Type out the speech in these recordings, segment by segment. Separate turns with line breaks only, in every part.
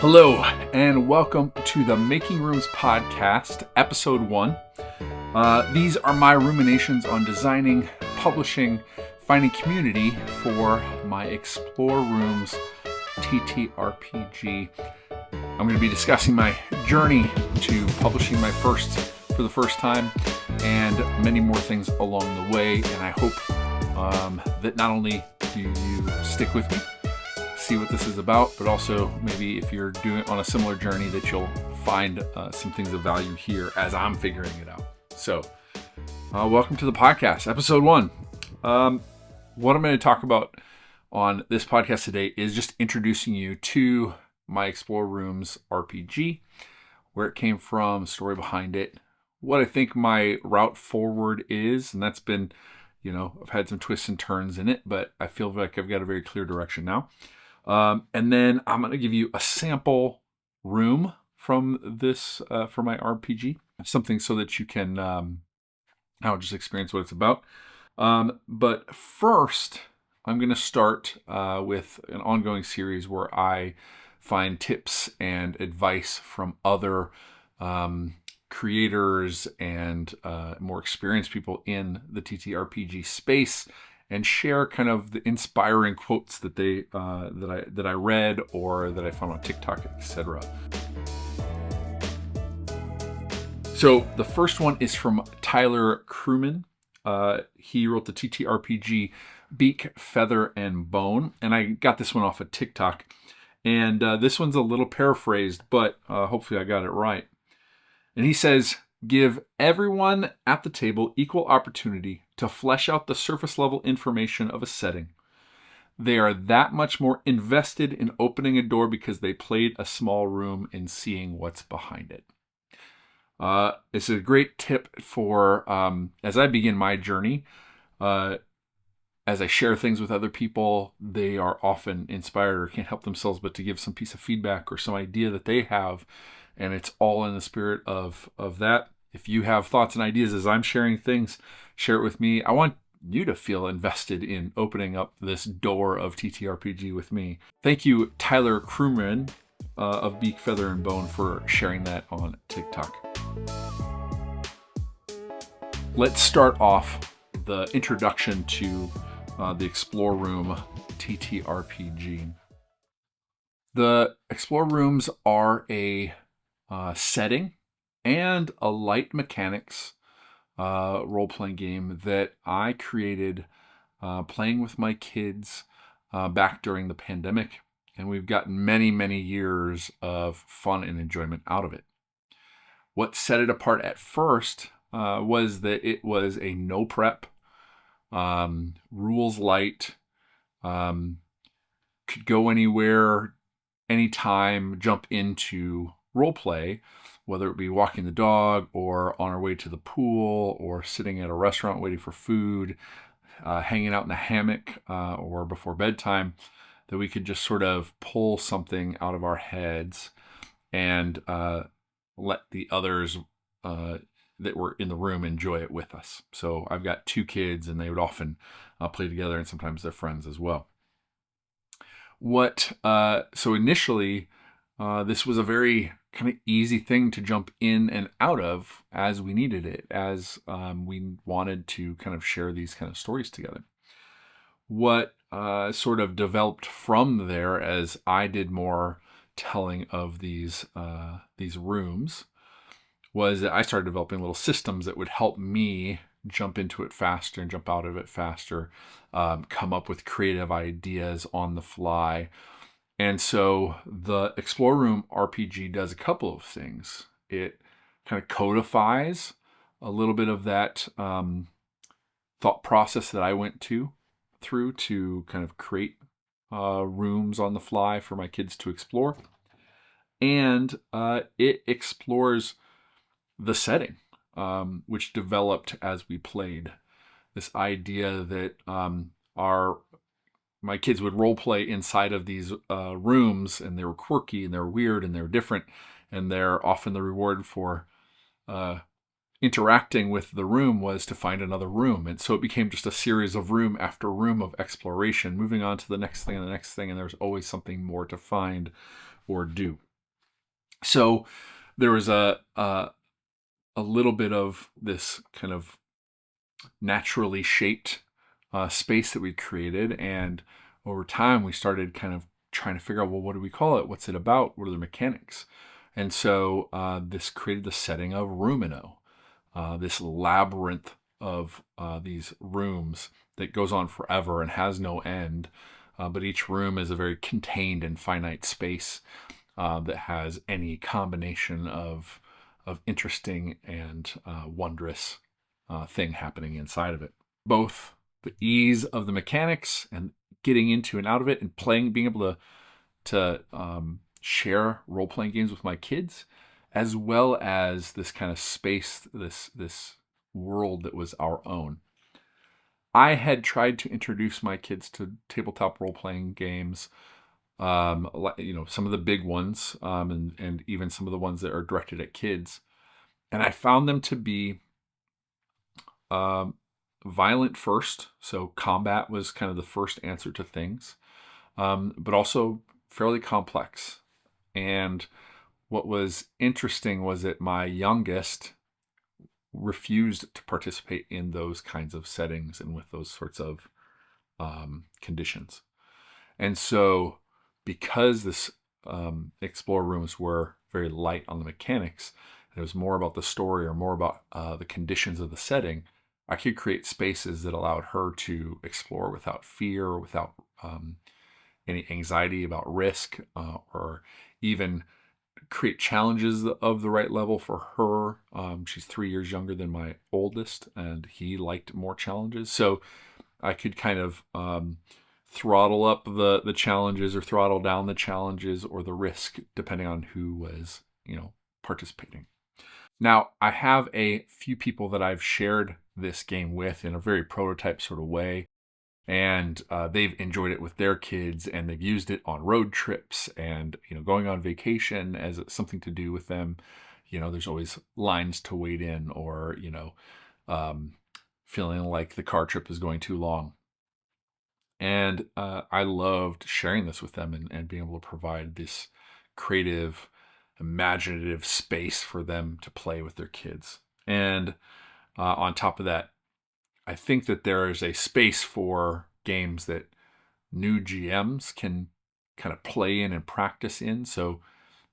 Hello, and welcome to the Making Rooms podcast, episode 1. These are my ruminations on designing, publishing, finding community for my Explore Rooms TTRPG. I'm going to be discussing my journey to publishing my first for the first time and many more things along the way. And I hope that not only do you stick with me, see what this is about, but also maybe if you're doing it on a similar journey that you'll find some things of value here as I'm figuring it out. So welcome to the podcast, episode 1. What I'm going to talk about on this podcast today is just introducing you to my Explore Rooms RPG, where it came from, story behind it, what I think my route forward is, and that's been, I've had some twists and turns in it, but I feel like I've got a very clear direction now. And then I'm going to give you a sample room from this, for my RPG, something so that you can, just experience what it's about. But first, I'm going to start, with an ongoing series where I find tips and advice from other, creators and, more experienced people in the TTRPG space, and share kind of the inspiring quotes that that I read or that I found on TikTok, etc. So the first one is from Tyler Crumrine. He wrote the TTRPG Beak, Feather, and Bone, and I got this one off of TikTok. And this one's a little paraphrased, but hopefully I got it right. And he says, "Give everyone at the table equal opportunity to flesh out the surface level information of a setting. They are that much more invested in opening a door because they played a small room and seeing what's behind it." It's a great tip for as I begin my journey. As I share things with other people, they are often inspired or can't help themselves but to give some piece of feedback or some idea that they have. And it's all in the spirit of that. If you have thoughts and ideas as I'm sharing things, share it with me. I want you to feel invested in opening up this door of TTRPG with me. Thank you, Tyler Crumrine of Beak, Feather, and Bone, for sharing that on TikTok. Let's start off the introduction to the Explore Room TTRPG. The Explore Rooms are a setting and a light mechanics role-playing game that I created playing with my kids back during the pandemic, and we've gotten many, many years of fun and enjoyment out of it. What set it apart at first was that it was a no prep, rules light, could go anywhere, anytime, jump into role play, whether it be walking the dog or on our way to the pool or sitting at a restaurant waiting for food, hanging out in a hammock or before bedtime, that we could just sort of pull something out of our heads and let the others that were in the room enjoy it with us. So I've got 2 kids, and they would often play together, and sometimes they're friends as well. So initially, this was a very kind of easy thing to jump in and out of as we needed it, as we wanted to kind of share these kind of stories together. What sort of developed from there as I did more telling of these rooms was that I started developing little systems that would help me jump into it faster and jump out of it faster, come up with creative ideas on the fly. And so the Explore Room RPG does a couple of things. It kind of codifies a little bit of that thought process that I went through to kind of create rooms on the fly for my kids to explore. And it explores the setting, which developed as we played. This idea that my kids would role play inside of these rooms, and they were quirky and they were weird and they were different, and they're often the reward for interacting with the room was to find another room. And so it became just a series of room after room of exploration, moving on to the next thing and the next thing, and there's always something more to find or do. So there was a little bit of this kind of naturally shaped space that we created, and over time we started kind of trying to figure out, well, what do we call it? What's it about? What are the mechanics? And so this created the setting of Rumino, this labyrinth of these rooms that goes on forever and has no end. But each room is a very contained and finite space that has any combination of interesting and wondrous thing happening inside of it. Both the ease of the mechanics and getting into and out of it, and playing, being able to share role playing games with my kids, as well as this kind of space, this world that was our own. I had tried to introduce my kids to tabletop role playing games, some of the big ones, and even some of the ones that are directed at kids, and I found them to be um, violent first. So combat was kind of the first answer to things, but also fairly complex. And what was interesting was that my youngest refused to participate in those kinds of settings and with those sorts of conditions. And so, because this explore rooms were very light on the mechanics, and it was more about the story or more about the conditions of the setting, I could create spaces that allowed her to explore without fear, without any anxiety about risk, or even create challenges of the right level for her. She's 3 years younger than my oldest, and he liked more challenges. So I could kind of throttle up the challenges or throttle down the challenges or the risk, depending on who was, participating. Now, I have a few people that I've shared this game with in a very prototype sort of way, and they've enjoyed it with their kids, and they've used it on road trips and going on vacation as something to do with them. There's always lines to wait in, or um, feeling like the car trip is going too long. And I loved sharing this with them, and being able to provide this creative, imaginative space for them to play with their kids. And on top of that, I think that there is a space for games that new GMs can kind of play in and practice in. So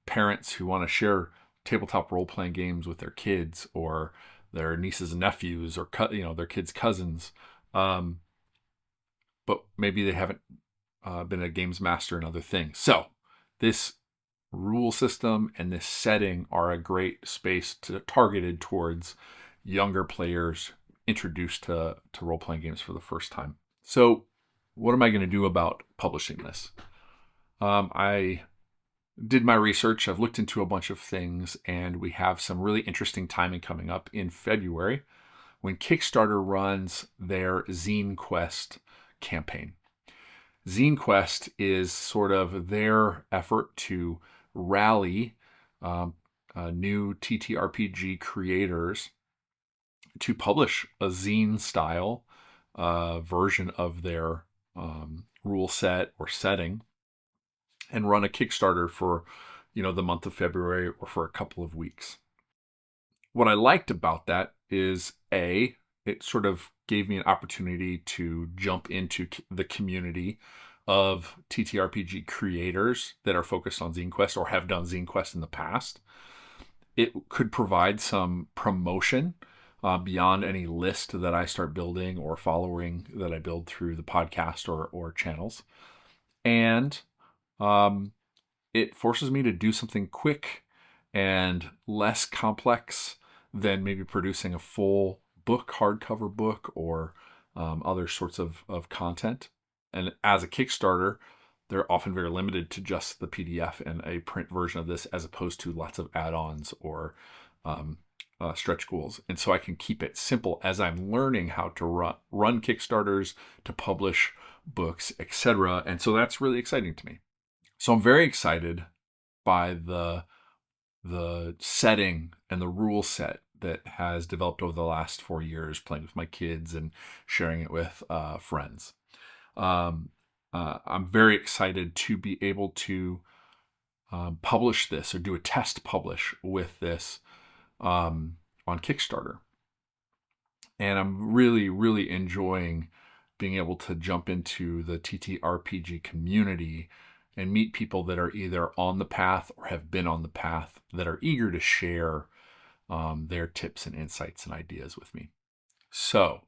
parents who want to share tabletop role playing games with their kids, or their nieces and nephews, or their kids' cousins, um, but maybe they haven't been a games master in other things. So this rule system and this setting are a great space targeted towards younger players introduced to role-playing games for the first time. So what am I going to do about publishing this? I did my research. I've looked into a bunch of things, and we have some really interesting timing coming up in February when Kickstarter runs their Zine Quest campaign. Zine Quest is sort of their effort to rally new TTRPG creators to publish a zine style version of their rule set or setting, and run a Kickstarter for the month of February or for a couple of weeks. What I liked about that is, it sort of gave me an opportunity to jump into the community of TTRPG creators that are focused on Zine Quest or have done Zine Quest in the past. It could provide some promotion beyond any list that I start building or following that I build through the podcast or channels. And it forces me to do something quick and less complex than maybe producing a full book, hardcover book, or other sorts of content. And as a Kickstarter, they're often very limited to just the PDF and a print version of this, as opposed to lots of add-ons or stretch goals. And so I can keep it simple as I'm learning how to run Kickstarters, to publish books, etc. And so that's really exciting to me. So I'm very excited by the setting and the rule set that has developed over the last 4 years, playing with my kids and sharing it with friends. I'm very excited to be able to publish this or do a test publish with this on Kickstarter. And I'm really, really enjoying being able to jump into the TTRPG community and meet people that are either on the path or have been on the path that are eager to share their tips and insights and ideas with me. So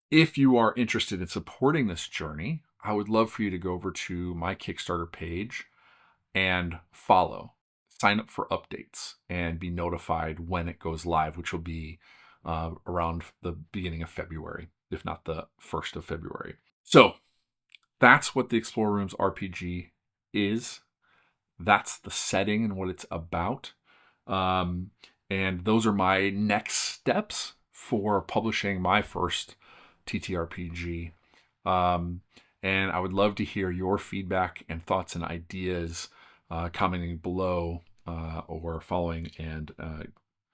if you are interested in supporting this journey, I would love for you to go over to my Kickstarter page and follow, sign up for updates, and be notified when it goes live, which will be around the beginning of February, if not the 1st of February. So that's what the Explore Rooms RPG is. That's the setting and what it's about. And those are my next steps for publishing my first TTRPG. And I would love to hear your feedback and thoughts and ideas, commenting below or following and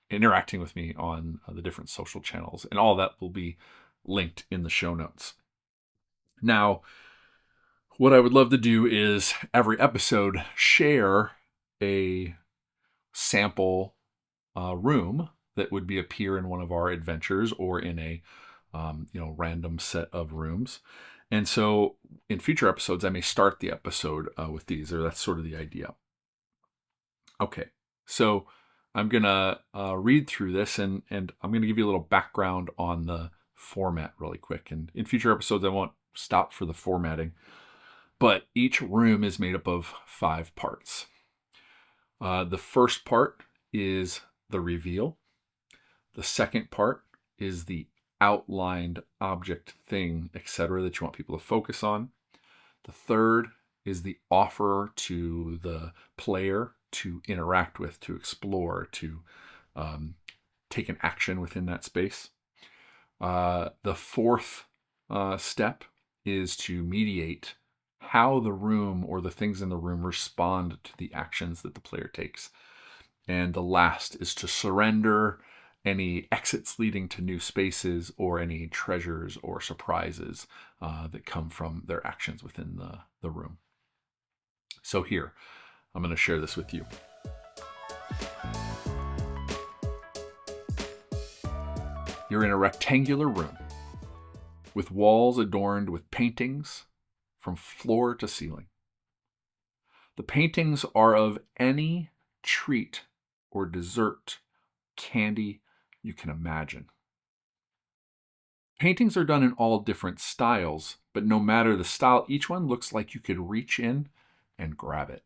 interacting with me on the different social channels. And all that will be linked in the show notes. Now, what I would love to do is every episode share a sample room that would appear in one of our adventures or in a random set of rooms. And so in future episodes, I may start the episode with these, or that's sort of the idea. Okay, so I'm going to read through this and I'm going to give you a little background on the format really quick. And in future episodes, I won't stop for the formatting, but each room is made up of 5 parts. The first part is the reveal. The second part is the outlined object, thing, etc. that you want people to focus on. The third is the offer to the player to interact with, to explore, to take an action within that space. The fourth step is to mediate how the room or the things in the room respond to the actions that the player takes. And the last is to surrender any exits leading to new spaces or any treasures or surprises that come from their actions within the room. So here, I'm going to share this with you. You're in a rectangular room with walls adorned with paintings from floor to ceiling. The paintings are of any treat or dessert, candy you can imagine. Paintings are done in all different styles, but no matter the style, each one looks like you could reach in and grab it.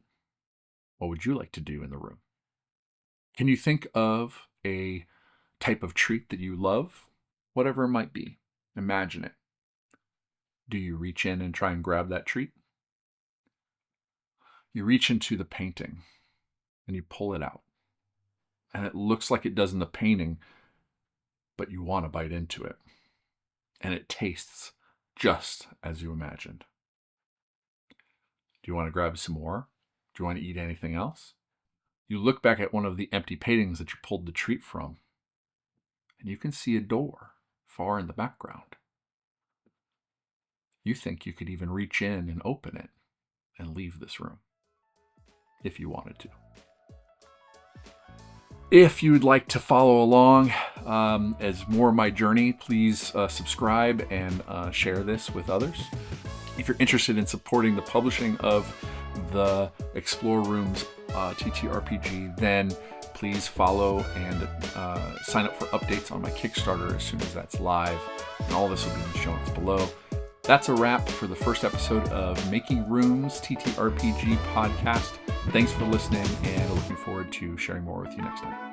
What would you like to do in the room? Can you think of a type of treat that you love? Whatever it might be, imagine it. Do you reach in and try and grab that treat? You reach into the painting and you pull it out. And it looks like it does in the painting, but you want to bite into it. And it tastes just as you imagined. Do you want to grab some more? Do you want to eat anything else? You look back at one of the empty paintings that you pulled the treat from, and you can see a door far in the background. You think you could even reach in and open it and leave this room if you wanted to. If you'd like to follow along as more of my journey, please subscribe and share this with others. If you're interested in supporting the publishing of the Explore Rooms TTRPG, then please follow and sign up for updates on my Kickstarter as soon as that's live. And all this will be in the show notes below. That's a wrap for the first episode of Making Rooms TTRPG podcast. Thanks for listening, and looking forward to sharing more with you next time.